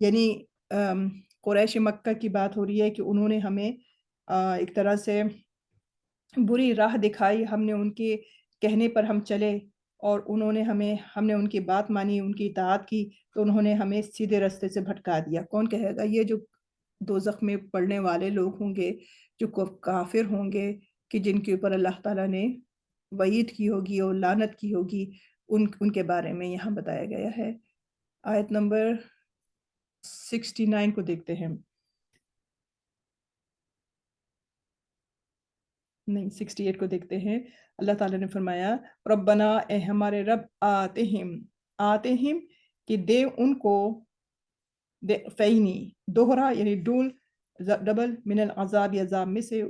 یعنی قریش مکہ کی بات ہو رہی ہے کہ انہوں نے ہمیں ایک طرح سے بری راہ دکھائی، ہم نے ان کے کہنے پر ہم چلے اور ہم نے ان کی بات مانی، ان کی اطاعت کی، تو انہوں نے ہمیں سیدھے راستے سے بھٹکا دیا۔ کون کہے گا یہ جو دوزخ میں پڑنے والے لوگ ہوں گے، جو کافر ہوں گے، کہ جن کے اوپر اللہ تعالیٰ نے وعید کی ہوگی اور لعنت کی ہوگی، ان کے بارے میں یہاں بتایا گیا ہے۔ آیت نمبر 69 کو دیکھتے ہیں، نہیں 68 کو دیکھتے ہیں۔ اللہ تعالیٰ نے فرمایا ربنا، اے ہمارے رب، آتہم کہ دے ان کو، فینی دوہرا یعنی ڈبل، من العذاب عذاب میں سے،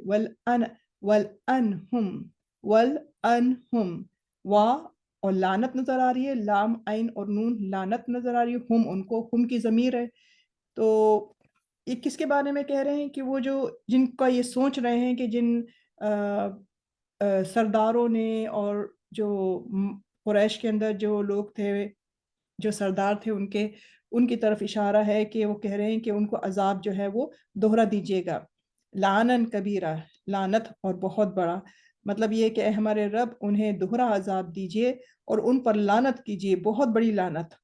والانہم وا اور لعنت نظر آ رہی ہے، لام عین اور نون، لعنت نظر آ رہی ہے، ہم ان کو، ہم کی ضمیر ہے۔ تو یہ کس کے بارے میں کہہ رہے ہیں؟ کہ وہ جو جن کا یہ سوچ رہے ہیں کہ جن سرداروں نے اور جو قریش کے اندر جو لوگ تھے، جو سردار تھے، ان کی طرف اشارہ ہے کہ وہ کہہ رہے ہیں کہ ان کو عذاب جو ہے وہ دوہرا دیجیے گا، لعنن کبیرہ، لعنت اور بہت بڑا۔ مطلب یہ کہ اے ہمارے رب انہیں دوہرا عذاب دیجیے اور ان پر لعنت کیجیے، بہت بڑی لعنت۔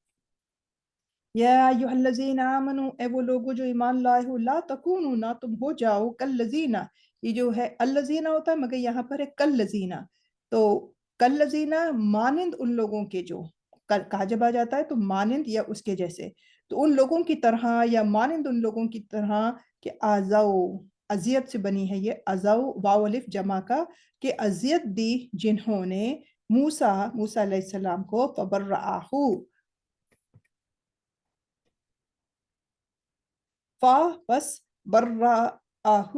یا ایھا الذین آمنوا، اے وہ لوگو جو ایمان لائے ہو، لا تکونوا، نہ تم ہو جاؤ، کالذین، یہ جو ہے الذین ہوتا ہے مگر یہاں پر ہے کالذین، تو کالذین مانند ان لوگوں کے، جو کہا جب آ جاتا ہے تو مانند یا اس کے جیسے، تو ان لوگوں کی طرح یا مانند ان لوگوں کی طرح کہ آزو، اذیت سے بنی ہے یہ ازو، واو الف جمع کا، کہ اذیت دی جنہوں نے موسیٰ علیہ السلام کو، فبرأہ، بس برآہ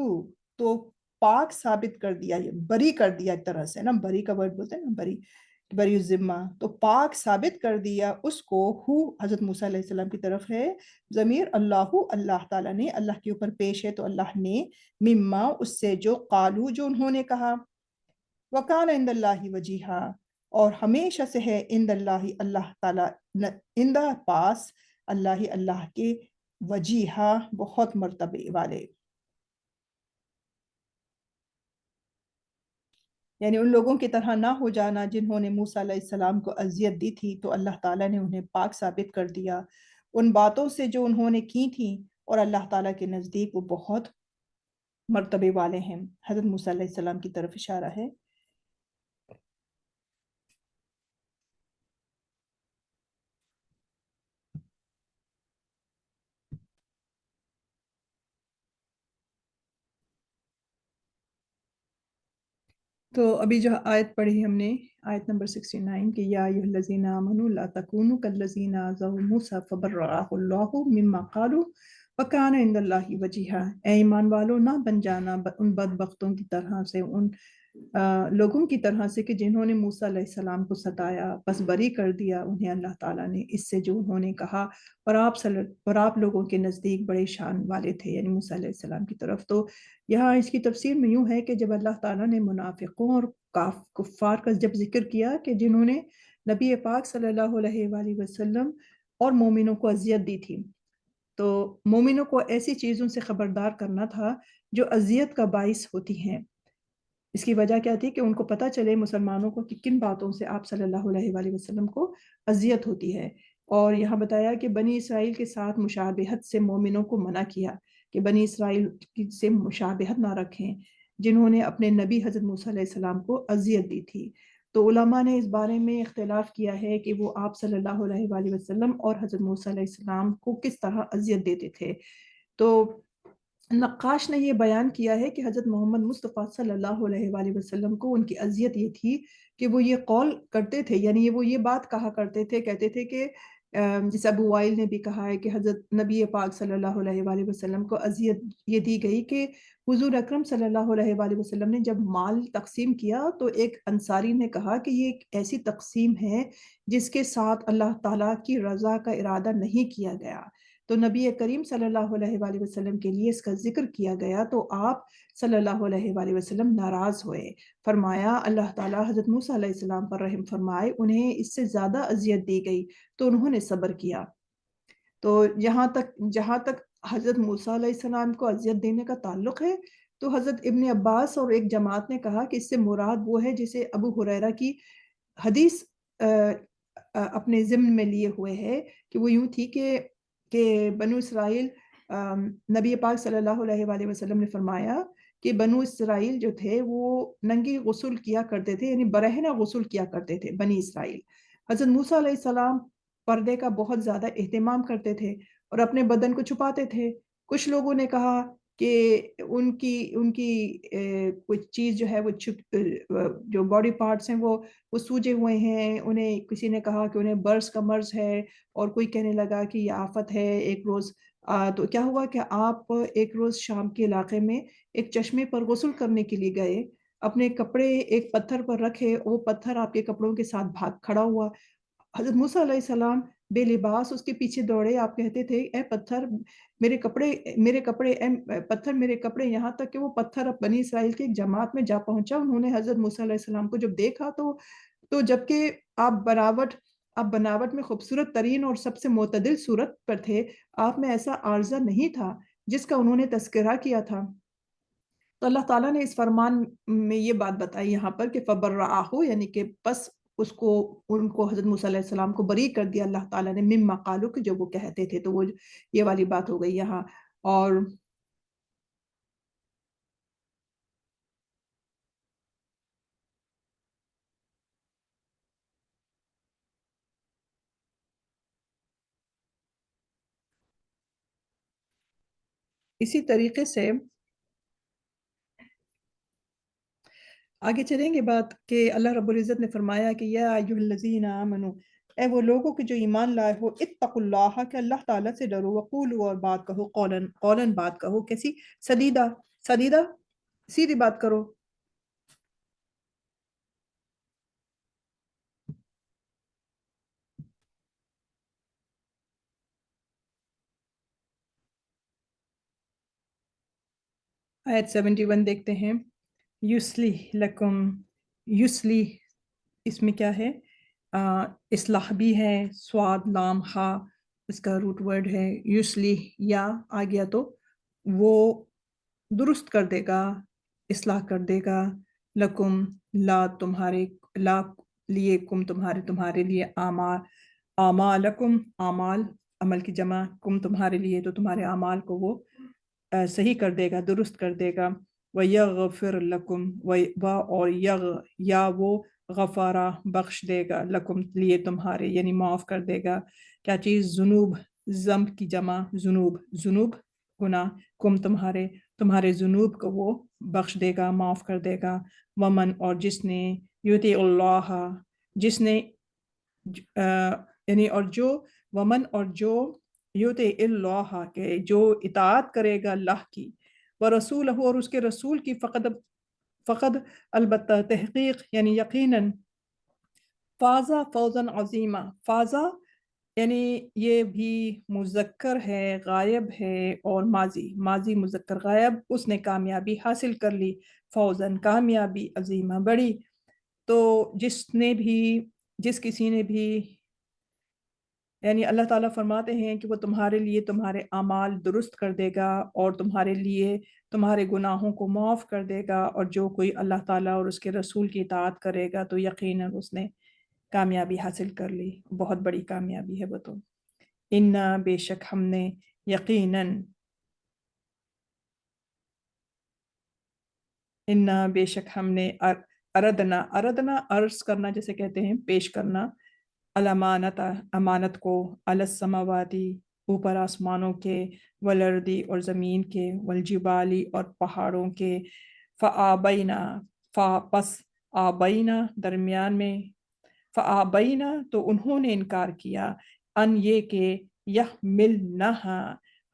تو پاک ثابت کر دیا، یہ بری کر دیا ایک طرح سے نا، بری کا ورڈ بولتے ہیں نا، بری الذمہ، تو پاک ثابت کر دیا اس کو، حضرت موسیٰ علیہ السلام کی طرف ہے ضمیر، اللہ تعالیٰ نے، اللہ کے اوپر پیش ہے تو اللہ نے، مما اس سے، جو قالو جو انہوں نے کہا، وکان عند اللہ وجیہا اور ہمیشہ سے ہے، عند اللہ اللہ تعالیٰ، عند پاس، اللہ کے، وجیہا بہت مرتبے والے، یعنی ان لوگوں کی طرح نہ ہو جانا جنہوں نے موسیٰ علیہ السلام کو اذیت دی تھی، تو اللہ تعالیٰ نے انہیں پاک ثابت کر دیا ان باتوں سے جو انہوں نے کی تھیں، اور اللہ تعالیٰ کے نزدیک وہ بہت مرتبے والے ہیں۔ حضرت موسیٰ علیہ السلام کی طرف اشارہ ہے۔ تو ابھی جو آیت پڑھی ہم نے، آیت نمبر 69 کہ یا ایھا الذین آمنوا لا تکونوا کالذین آذوا موسیٰ فبرأہ اللہ مما قالوا وکان عند اللہ وجیہا، اے ایمان والو نہ بن جانا ان بدبختوں کی طرح سے، ان لوگوں کی طرح سے کہ جنہوں نے موسیٰ علیہ السلام کو ستایا، بس بری کر دیا انہیں اللہ تعالیٰ نے اس سے جو انہوں نے کہا، اور آپ لوگوں کے نزدیک بڑے شان والے تھے، یعنی موسیٰ علیہ السلام کی طرف۔ تو یہاں اس کی تفسیر میں یوں ہے کہ جب اللہ تعالیٰ نے منافقوں اور کفار کا جب ذکر کیا کہ جنہوں نے نبی پاک صلی اللہ علیہ وآلہ وسلم اور مومنوں کو اذیت دی تھی، تو مومنوں کو ایسی چیزوں سے خبردار کرنا تھا جو اذیت کا باعث ہوتی ہیں۔ اس کی وجہ کیا تھی کہ ان کو پتہ چلے مسلمانوں کو کہ کن باتوں سے آپ صلی اللہ علیہ وآلہ وسلم کو اذیت ہوتی ہے، اور یہاں بتایا کہ بنی اسرائیل کے ساتھ مشابہت سے مومنوں کو منع کیا کہ بنی اسرائیل سے مشابہت نہ رکھیں جنہوں نے اپنے نبی حضرت موسیٰ علیہ السلام کو اذیت دی تھی۔ تو علماء نے اس بارے میں اختلاف کیا ہے کہ وہ آپ صلی اللہ علیہ وآلہ وسلم اور حضرت موسیٰ علیہ السلام کو کس طرح اذیت دیتے تھے۔ تو نقاش نے یہ بیان کیا ہے کہ حضرت محمد مصطفیٰ صلی اللہ علیہ وآلہ وسلم کو ان کی اذیت یہ تھی کہ وہ یہ قول کرتے تھے، یعنی وہ یہ بات کہا کرتے تھے، کہتے تھے کہ جیسے ابو وائل نے بھی کہا ہے کہ حضرت نبی پاک صلی اللہ علیہ وآلہ وسلم کو اذیت یہ دی گئی کہ حضور اکرم صلی اللہ علیہ وآلہ وسلم نے جب مال تقسیم کیا تو ایک انصاری نے کہا کہ یہ ایک ایسی تقسیم ہے جس کے ساتھ اللہ تعالیٰ کی رضا کا ارادہ نہیں کیا گیا، تو نبی کریم صلی اللہ علیہ وآلہ وسلم کے لیے اس کا ذکر کیا گیا تو آپ صلی اللہ علیہ وآلہ وسلم ناراض ہوئے، فرمایا اللہ تعالیٰ حضرت موسیٰ علیہ السلام پر رحم فرمائے، انہیں اس سے زیادہ اذیت دی گئی تو انہوں نے صبر کیا۔ تو جہاں تک حضرت موسیٰ علیہ السلام کو اذیت دینے کا تعلق ہے، تو حضرت ابن عباس اور ایک جماعت نے کہا کہ اس سے مراد وہ ہے جسے ابو ہریرہ کی حدیث اپنے ضمن میں لیے ہوئے ہے، کہ وہ یوں تھی کہ بنو اسرائیل، نبی پاک صلی اللہ علیہ وآلہ وسلم نے فرمایا کہ بنو اسرائیل جو تھے وہ ننگی غسل کیا کرتے تھے، یعنی برہنہ غسل کیا کرتے تھے بنی اسرائیل۔ حضرت موسیٰ علیہ السلام پردے کا بہت زیادہ اہتمام کرتے تھے اور اپنے بدن کو چھپاتے تھے۔ کچھ لوگوں نے کہا کہ ان کی کچھ چیز جو ہے وہ جو باڈی پارٹس ہیں وہ سوجے ہوئے ہیں، انہیں کسی نے کہا کہ انہیں برس کا مرض ہے، اور کوئی کہنے لگا کہ یہ آفت ہے۔ ایک روز تو کیا ہوا کہ آپ ایک روز شام کے علاقے میں ایک چشمے پر غسل کرنے کے لیے گئے، اپنے کپڑے ایک پتھر پر رکھے، وہ پتھر آپ کے کپڑوں کے ساتھ بھاگ کھڑا ہوا۔ حضرت موسیٰ علیہ السلام بے لباس اس کے پیچھے دوڑے، آپ کہتے تھے اے پتھر میرے کپڑے، اے پتھر میرے کپڑے، یہاں تک کہ وہ پتھر اب بنی اسرائیل کے ایک جماعت میں جا پہنچا۔ انہوں نے حضرت موسیٰ علیہ السلام کو جب دیکھا تو جبکہ آپ بناوٹ میں خوبصورت ترین اور سب سے معتدل صورت پر تھے، آپ میں ایسا عارضہ نہیں تھا جس کا انہوں نے تذکرہ کیا تھا۔ تو اللہ تعالیٰ نے اس فرمان میں یہ بات بتائی یہاں پر کہ فَبَرَّأَهُ، یعنی کہ بس ان کو حضرت موسیٰ علیہ السلام کو بری کر دیا اللہ تعالیٰ نے، مما قالوا، کہ جو وہ کہتے تھے۔ تو وہ یہ والی بات ہو گئی یہاں۔ اور اسی طریقے سے آگے چلیں گے بات کہ اللہ رب العزت نے فرمایا کہ یا ایھا الذین آمنوا، اے وہ لوگوں کے جو ایمان لائے ہو، اتقوا اللہ، کہ اللہ تعالیٰ سے ڈرو، وقولوا، اور بات کہو، قولاً بات کہو، کیسی؟ سدیدہ، سدیدہ، سیدھی بات کرو۔ آیت 71 دیکھتے ہیں۔ یصلح لکم، یصلح، اس میں کیا ہے؟ اصلاح بھی ہے، سواد لام ہا اس کا روٹ ورڈ ہے۔ یصلح یا آ گیا تو وہ درست کر دے گا، اصلاح کر دے گا، لکم، لا تمہارے، لا لیے، کم تمہارے لیے، اعمالکم، اعمال، عمل کی جمع، کم تمہارے لیے، تو تمہارے اعمال کو وہ صحیح کر دے گا، درست کر دے گا۔ وَيَغْفِرْ لَكُمْ، اور یا وہ غفارہ بخش دے گا، لکم لیے تمہارے، یعنی معاف کر دے گا۔ کیا چیز؟ ذنوب، ذنب کی جمع ذنوب گناہ، کم تمہارے ذنوب کو وہ بخش دے گا، معاف کر دے گا۔ ومن، اور جس نے، یطیع اللہ، جس نے یعنی اور جو، ومن، اور جو، یطیع اللہ، کہ جو اطاعت کرے گا اللہ کی، ورسولہ، اور اس کے رسول کی، فقد البتہ، تحقیق، یعنی یقیناً، فازا فوزاً عظیما، فازا یعنی یہ بھی مذکر ہے، غائب ہے، اور ماضی مذکر غائب، اس نے کامیابی حاصل کر لی، فوزاً کامیابی، عظیمہ بڑی۔ تو جس کسی نے بھی، یعنی اللہ تعالیٰ فرماتے ہیں کہ وہ تمہارے لیے تمہارے اعمال درست کر دے گا، اور تمہارے لیے تمہارے گناہوں کو معاف کر دے گا، اور جو کوئی اللہ تعالیٰ اور اس کے رسول کی اطاعت کرے گا تو یقیناً اس نے کامیابی حاصل کر لی، بہت بڑی کامیابی ہے وہ تو۔ انا، بے شک ہم نے، یقیناً، انا بے شک ہم نے، اردنا عرض کرنا جیسے کہتے ہیں، پیش کرنا، الامانت، امانت کو، علی السماواتی، اوپر آسمانوں کے، والارضی، اور زمین کے، والجبالی، اور پہاڑوں کے، فآبینا، پس آبینا، درمیان میں، فآبینا، تو انہوں نے انکار کیا، ان یہ کہ، یحملنہا،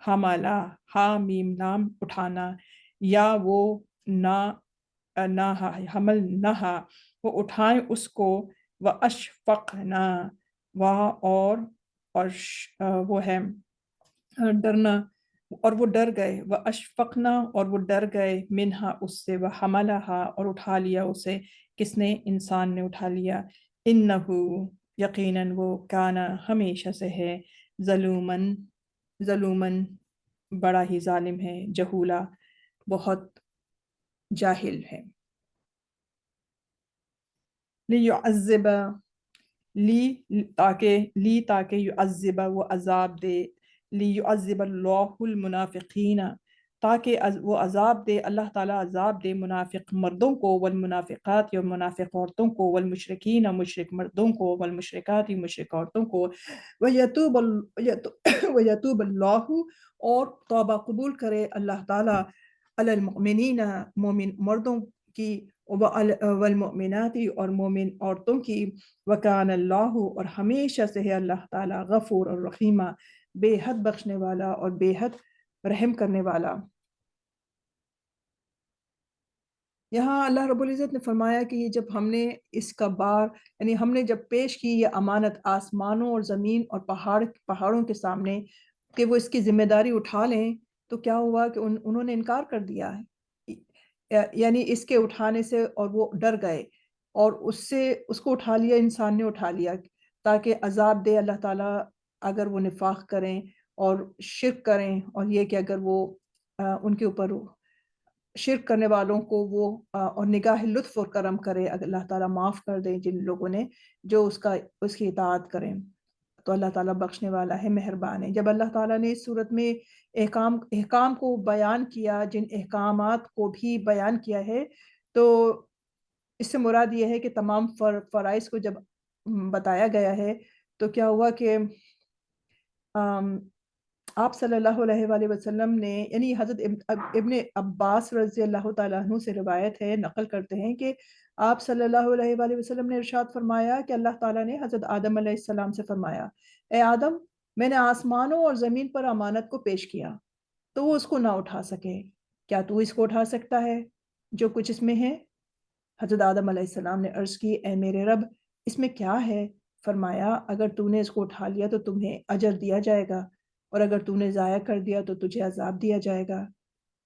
حملہ، ہا میم لام اٹھانا، یا وہ نہ، حملنہا، وہ اٹھائیں اس کو، واشفقنا، اور وہ ہے ڈرنا، اور وہ ڈر گئے، واشفقنا، اور وہ ڈر گئے، منہا اس سے، وحملہا، اور اٹھا لیا اسے، کس نے؟ انسان نے اٹھا لیا، انہو، یقیناً وہ، کانا، ہمیشہ سے ہے، ظلومن، ظلومن بڑا ہی ظالم ہے، جہولا بہت جاہل ہے۔ لیعذب تاکہ یعذب وہ عذاب دے، لیعذب اللہ المنافقین تاکہ وہ عذاب دے، اللہ تعالیٰ عذاب دے منافق مردوں کو، والمنافقات یا منافق عورتوں کو، والمشرکین مشرک مردوں کو، والمشرکات مشرک عورتوں کو، ویتوب اللہ اور توبہ قبول کرے اللہ تعالیٰ علی المؤمنین مومن مردوں کی، والمؤمنات اور مومن عورتوں کی، وکان اللہ اور ہمیشہ سے ہے اللہ تعالیٰ غفور اور رحیمہ بے حد بخشنے والا اور بے حد رحم کرنے والا۔ یہاں اللہ رب العزت نے فرمایا کہ یہ جب ہم نے اس کا بار یعنی ہم نے جب پیش کی یہ امانت آسمانوں اور زمین اور پہاڑوں کے سامنے کہ وہ اس کی ذمہ داری اٹھا لیں، تو کیا ہوا کہ انہوں نے انکار کر دیا ہے، یعنی اس کے اٹھانے سے، اور وہ ڈر گئے اور اس کو اٹھا لیا، انسان نے اٹھا لیا تاکہ عذاب دے اللہ تعالیٰ اگر وہ نفاق کریں اور شرک کریں، اور یہ کہ اگر وہ ان کے اوپر شرک کرنے والوں کو وہ اور نگاہ لطف اور کرم کرے، اللہ تعالیٰ معاف کر دیں جن لوگوں نے جو اس کی اطاعت کریں، تو اللہ تعالیٰ بخشنے والا ہے، مہربان ہے۔ جب اللہ تعالیٰ نے اس صورت میں احکام کو بیان کیا، جن احکامات کو بھی بیان کیا ہے، تو اس سے مراد یہ ہے کہ تمام فرائض کو جب بتایا گیا ہے تو کیا ہوا کہ آپ صلی اللہ علیہ وآلہ وسلم نے، یعنی حضرت ابن عباس رضی اللہ تعالیٰ عنہ سے روایت ہے، نقل کرتے ہیں کہ آپ صلی اللہ علیہ وآلہ وسلم نے ارشاد فرمایا کہ اللہ تعالیٰ نے حضرت آدم علیہ السلام سے فرمایا، اے آدم، میں نے آسمانوں اور زمین پر امانت کو پیش کیا تو وہ اس کو نہ اٹھا سکے، کیا تو اس کو اٹھا سکتا ہے جو کچھ اس میں ہے؟ حضرت آدم علیہ السلام نے عرض کی، اے میرے رب، اس میں کیا ہے؟ فرمایا، اگر تو نے اس کو اٹھا لیا تو تمہیں اجر دیا جائے گا، اور اگر تو نے ضائع کر دیا تو تجھے عذاب دیا جائے گا۔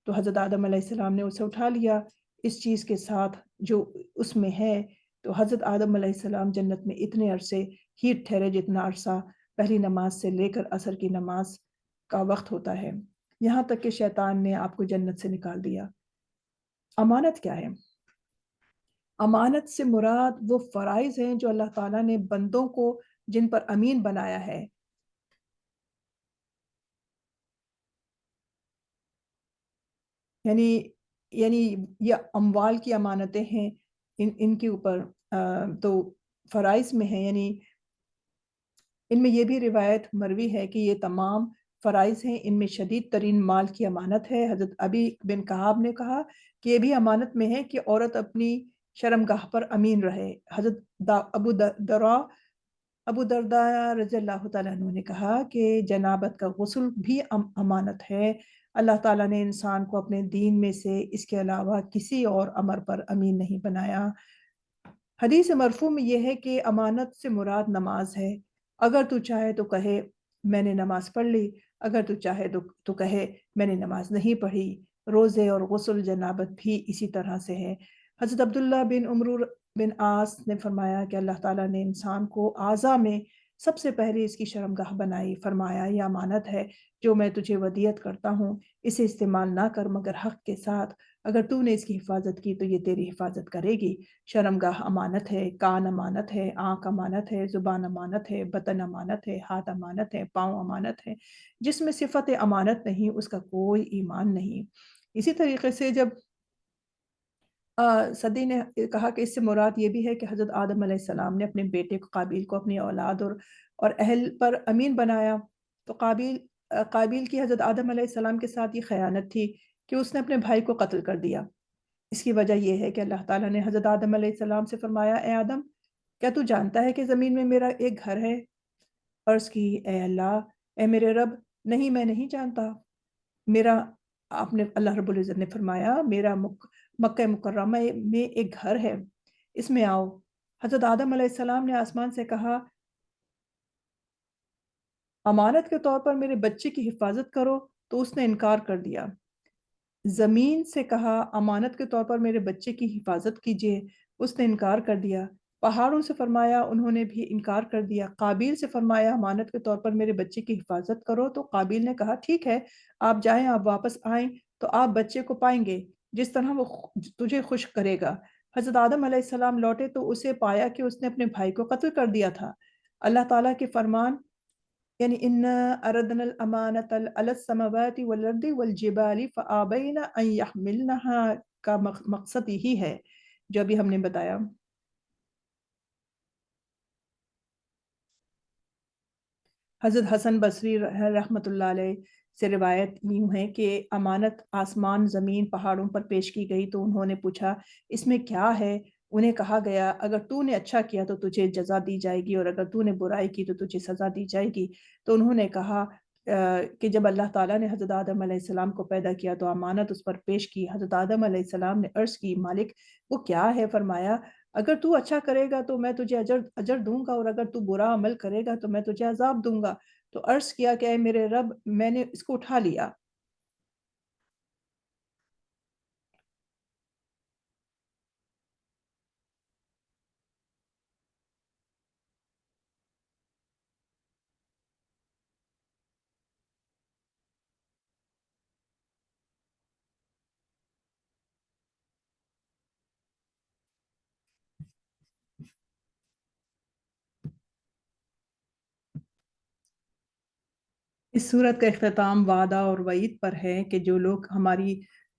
تو حضرت آدم علیہ السلام نے اسے اٹھا لیا اس چیز کے ساتھ جو اس میں ہے۔ تو حضرت آدم علیہ السلام جنت میں اتنے عرصے ہی ٹھہرے جتنا عرصہ پہلی نماز سے لے کر عصر کی نماز کا وقت ہوتا ہے، یہاں تک کہ شیطان نے آپ کو جنت سے نکال دیا۔ امانت کیا ہے؟ امانت سے مراد وہ فرائض ہیں جو اللہ تعالیٰ نے بندوں کو جن پر امین بنایا ہے، یعنی یہ اموال کی امانتیں ہیں، ان کے اوپر تو فرائض میں ہیں، یعنی ان میں یہ بھی روایت مروی ہے کہ یہ تمام فرائض ہیں، ان میں شدید ترین مال کی امانت ہے۔ حضرت ابی بن کعب نے کہا کہ یہ بھی امانت میں ہے کہ عورت اپنی شرمگاہ پر امین رہے۔ حضرت ابو درداء رضی اللہ تعالیٰ عنہ نے کہا کہ جنابت کا غسل بھی امانت ہے، اللہ تعالیٰ نے انسان کو اپنے دین میں سے اس کے علاوہ کسی اور امر پر امین نہیں بنایا۔ حدیث مرفوع میں یہ ہے کہ امانت سے مراد نماز ہے، اگر تو چاہے تو کہے میں نے نماز پڑھ لی، اگر تو چاہے تو کہے میں نے نماز نہیں پڑھی۔ روزے اور غسل جنابت بھی اسی طرح سے ہے۔ حضرت عبداللہ بن عمرو بن عاص نے فرمایا کہ اللہ تعالیٰ نے انسان کو اعضاء میں سب سے پہلے اس کی شرمگاہ بنائی، فرمایا یہ امانت ہے جو میں تجھے ودیعت کرتا ہوں، اسے استعمال نہ کر مگر حق کے ساتھ، اگر تو نے اس کی حفاظت کی تو یہ تیری حفاظت کرے گی۔ شرمگاہ امانت ہے، کان امانت ہے، آنکھ امانت ہے، زبان امانت ہے، بطن امانت ہے، ہاتھ امانت ہے، پاؤں امانت ہے، جس میں صفت امانت نہیں اس کا کوئی ایمان نہیں۔ اسی طریقے سے جب صدی نے کہا کہ اس سے مراد یہ بھی ہے کہ حضرت آدم علیہ السلام نے اپنے بیٹے کو قابیل کو اپنی اولاد اور اہل پر امین بنایا، تو قابیل کی حضرت آدم علیہ السلام کے ساتھ یہ خیانت تھی کہ اس نے اپنے بھائی کو قتل کر دیا۔ اس کی وجہ یہ ہے کہ اللہ تعالیٰ نے حضرت آدم علیہ السلام سے فرمایا، اے آدم، کیا تو جانتا ہے کہ زمین میں میرا ایک گھر ہے؟ عرض کی، اے اللہ، اے میرے رب، نہیں میں نہیں جانتا۔ میرا آپ نے اللہ رب العزت نے فرمایا، میرا مکہ مکرمہ میں ایک گھر ہے، اس میں آؤ۔ حضرت آدم علیہ السلام نے آسمان سے کہا، امانت کے طور پر میرے بچے کی حفاظت کرو، تو اس نے انکار کر دیا۔ زمین سے کہا، امانت کے طور پر میرے بچے کی حفاظت کیجیے، اس نے انکار کر دیا۔ پہاڑوں سے فرمایا انہوں نے بھی انکار کر دیا. قابیل سے فرمایا امانت کے طور پر میرے بچے کی حفاظت کرو. تو قابیل نے کہا ٹھیک ہے آپ جائیں, آپ واپس آئیں تو آپ بچے کو پائیں گے جس طرح وہ تجھے خوش کرے گا. حضرت آدم علیہ السلام لوٹے تو اسے پایا کہ اس نے اپنے بھائی کو قتل کر دیا تھا. اللہ تعالیٰ کے فرمان یعنی ان اردنا الامانت علی السماوات والارض والجبال فابین ان یحملنها کا مقصد یہی ہے جو ابھی ہم نے بتایا. حضرت حسن بصری رحمۃ اللہ علیہ سے روایت یوں ہے کہ امانت آسمان زمین پہاڑوں پر پیش کی گئی تو انہوں نے پوچھا اس میں کیا ہے. انہیں کہا گیا اگر تو نے اچھا کیا تو تجھے جزا دی جائے گی اور اگر تو نے برائی کی تو تجھے سزا دی جائے گی. تو انہوں نے کہا کہ جب اللہ تعالیٰ نے حضرت آدم علیہ السلام کو پیدا کیا تو امانت اس پر پیش کی. حضرت آدم علیہ السلام نے عرض کی مالک وہ کیا ہے. فرمایا اگر تو اچھا کرے گا تو میں تجھے اجر دوں گا اور اگر تو برا عمل کرے گا تو میں تجھے عذاب دوں گا. تو عرض کیا کہ اے میرے رب میں نے اس کو اٹھا لیا. اس صورت کا اختتام وعدہ اور وعید پر ہے کہ جو لوگ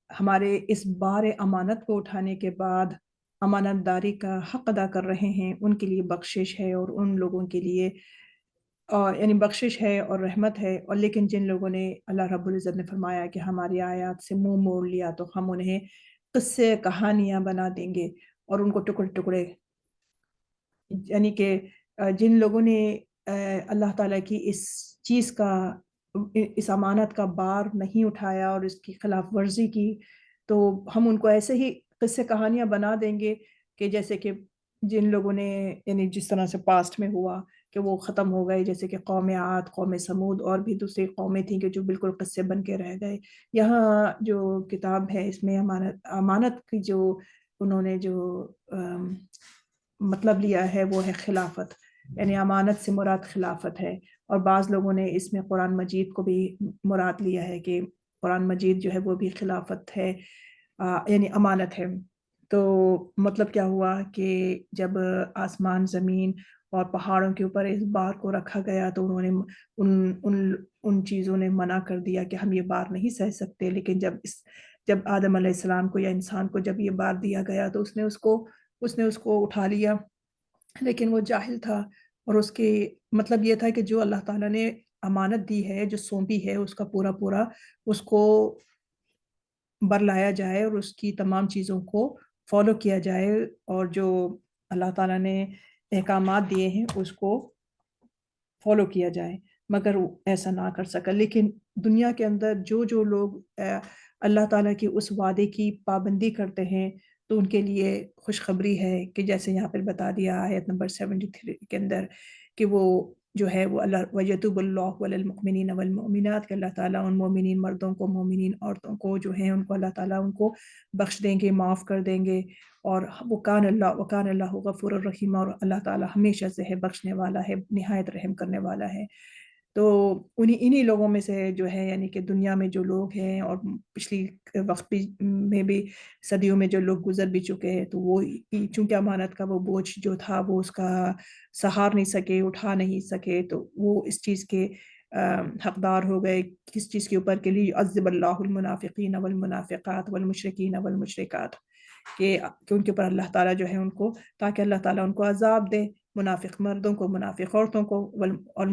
ہمارے اس بار امانت کو اٹھانے کے بعد امانت داری کا حق ادا کر رہے ہیں ان کے لیے بخشش ہے اور ان لوگوں کے لیے یعنی بخشش ہے اور رحمت ہے. اور لیکن جن لوگوں نے اللہ رب العزت نے فرمایا کہ ہماری آیات سے منہ موڑ لیا تو ہم انہیں قصے کہانیاں بنا دیں گے اور ان کو ٹکڑے ٹکڑے یعنی کہ جن لوگوں نے اللہ تعالیٰ کی اس چیز کا اس امانت کا بار نہیں اٹھایا اور اس کی خلاف ورزی کی تو ہم ان کو ایسے ہی قصے کہانیاں بنا دیں گے کہ جیسے کہ جن لوگوں نے یعنی جس طرح سے پاسٹ میں ہوا کہ وہ ختم ہو گئے جیسے کہ قوم عاد قوم سمود اور بھی دوسری قومیں تھیں کہ جو بالکل قصے بن کے رہ گئے. یہاں جو کتاب ہے اس میں امانت کی جو انہوں نے جو مطلب لیا ہے وہ ہے خلافت یعنی امانت سے مراد خلافت ہے. اور بعض لوگوں نے اس میں قرآن مجید کو بھی مراد لیا ہے کہ قرآن مجید جو ہے وہ بھی خلافت ہے یعنی امانت ہے. تو مطلب کیا ہوا کہ جب آسمان زمین اور پہاڑوں کے اوپر اس بار کو رکھا گیا تو انہوں نے ان چیزوں نے منع کر دیا کہ ہم یہ بار نہیں سہ سکتے. لیکن جب آدم علیہ السلام کو یا انسان کو جب یہ بار دیا گیا تو اس نے اس کو اٹھا لیا. لیکن وہ جاہل تھا اور اس کے مطلب یہ تھا کہ جو اللہ تعالیٰ نے امانت دی ہے جو سونپی ہے اس کا پورا پورا اس کو برلایا جائے اور اس کی تمام چیزوں کو فالو کیا جائے اور جو اللہ تعالیٰ نے احکامات دیے ہیں اس کو فالو کیا جائے. مگر وہ ایسا نہ کر سکا. لیکن دنیا کے اندر جو لوگ اللہ تعالیٰ کی اس وعدے کی پابندی کرتے ہیں تو ان کے لیے خوشخبری ہے کہ جیسے یہاں پر بتا دیا آیت نمبر 73 کے اندر کہ وہ جو ہے وہ اللہ وَيَتُوبُ اللَّهُ عَلَى الْمُؤْمِنِينَ وَالْمُؤْمِنَاتِ کہ اللہ تعالیٰ ان مومنین مردوں کو مومنین عورتوں کو جو ہیں ان کو اللہ تعالیٰ ان کو بخش دیں گے معاف کر دیں گے. اور وَكَانَ اللَّهُ غَفُورًا رَحِيمًا اور اللہ تعالیٰ ہمیشہ سے ہے بخشنے والا ہے نہایت رحم کرنے والا ہے. تو انہی لوگوں میں سے جو ہے یعنی کہ دنیا میں جو لوگ ہیں اور پچھلی وقت میں بھی صدیوں میں جو لوگ گزر بھی چکے ہیں تو وہ چونکہ امانت کا وہ بوجھ جو تھا وہ اس کا سہار نہیں سکے اٹھا نہیں سکے تو وہ اس چیز کے حقدار ہو گئے. کس چیز کے اوپر کے لیے عذب اللہ المنافقین والمنافقات والمشرکین والمشرکات کہ ان کے اوپر اللہ تعالیٰ جو ہے ان کو تاکہ اللہ تعالیٰ ان کو عذاب دے منافق مردوں کو منافق عورتوں کو اور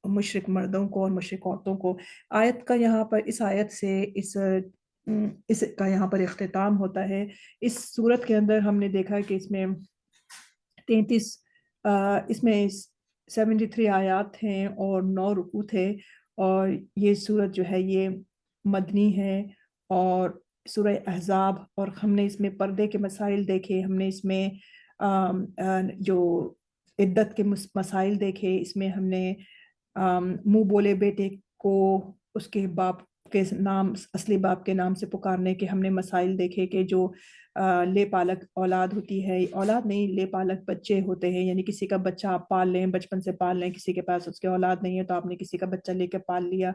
مشرک مردوں کو اور مشرک عورتوں کو. آیت کا یہاں پر اس آیت سے اس کا یہاں پر اختتام ہوتا ہے. اس صورت کے اندر ہم نے دیکھا کہ اس میں 33 اس میں 73 آیات ہیں اور 9 رکوع تھے اور یہ صورت جو ہے یہ مدنی ہے. اور سورہ احزاب اور ہم نے اس میں پردے کے مسائل دیکھے ہم نے اس میں جو عدت کے مسائل دیکھے. اس میں ہم نے منہ بولے بیٹے کو اس کے باپ کے نام اصلی باپ کے نام سے پکارنے کے ہم نے مسائل دیکھے کہ جو لے پالک اولاد ہوتی ہے، اولاد نہیں لے پالک بچے ہوتے ہیں، یعنی کسی کا بچہ آپ پال لیں، بچپن سے پال لیں، کسی کے پاس اس کے اولاد نہیں ہے تو آپ نے کسی کا بچہ لے کے پال لیا،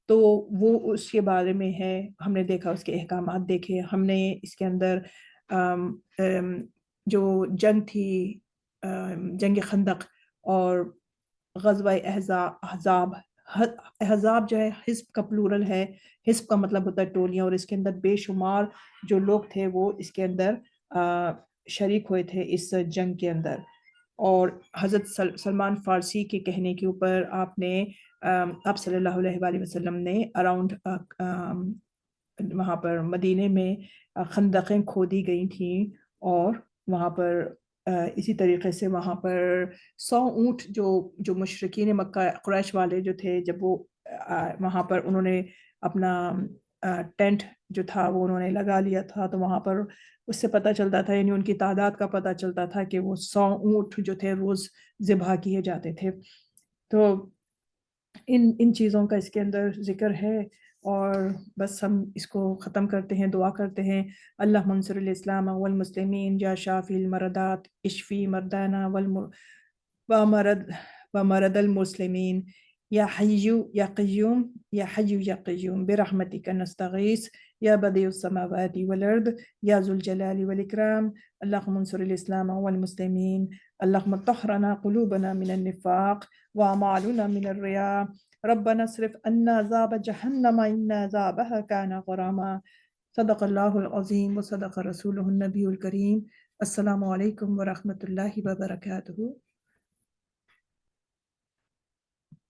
تو وہ اس کے بارے میں ہے، ہم نے دیکھا اس کے احکامات دیکھے، ہم نے اس کے اندر جو جنگ تھی، جنگ خندق اور غزوہ احزاب، احزاب جو ہے حزب کا پلورل ہے، حزب کا مطلب ہوتا ہے ٹولیاں، اور اس کے اندر بے شمار جو لوگ تھے وہ اس کے اندر شریک ہوئے تھے اس جنگ کے اندر، اور حضرت سلمان فارسی کے کہنے کے اوپر آپ صلی اللہ علیہ وآلہ وسلم نے اراؤنڈ وہاں پر مدینے میں خندقیں کھودی گئی تھیں، اور وہاں پر اسی طریقے سے وہاں پر 100 اونٹ جو مشرکین مکہ قریش والے جو تھے، جب وہ وہاں پر انہوں نے اپنا ٹینٹ جو تھا وہ انہوں نے لگا لیا تھا، تو وہاں پر اس سے پتہ چلتا تھا، یعنی ان کی تعداد کا پتہ چلتا تھا کہ وہ 100 اونٹ جو تھے روز ذبح کیے جاتے تھے. تو ان چیزوں کا اس کے اندر ذکر ہے، اور بس ہم اس کو ختم کرتے ہیں، دعا کرتے ہیں، اللہ منصر الاسلام والمسلمین یا شافی المردات اشفی مردانا ومرد المسلمین یا حیو یا قیوم یا حیو یا قیوم برحمتک نستغیث یا بدیع السماوات والارض یا ذو الجلال والاکرام اللہم انصر الاسلام والمسلمین اللہم طہرنا قلوبنا من النفاق واعمالنا من الرياء ربنا اصرف عنا عذاب جہنم ان عذابها كان غراما. صدق اللہ العظیم وصدق رسولہ النبی الکریم. السلام علیکم ورحمۃ اللہ وبرکاتہ.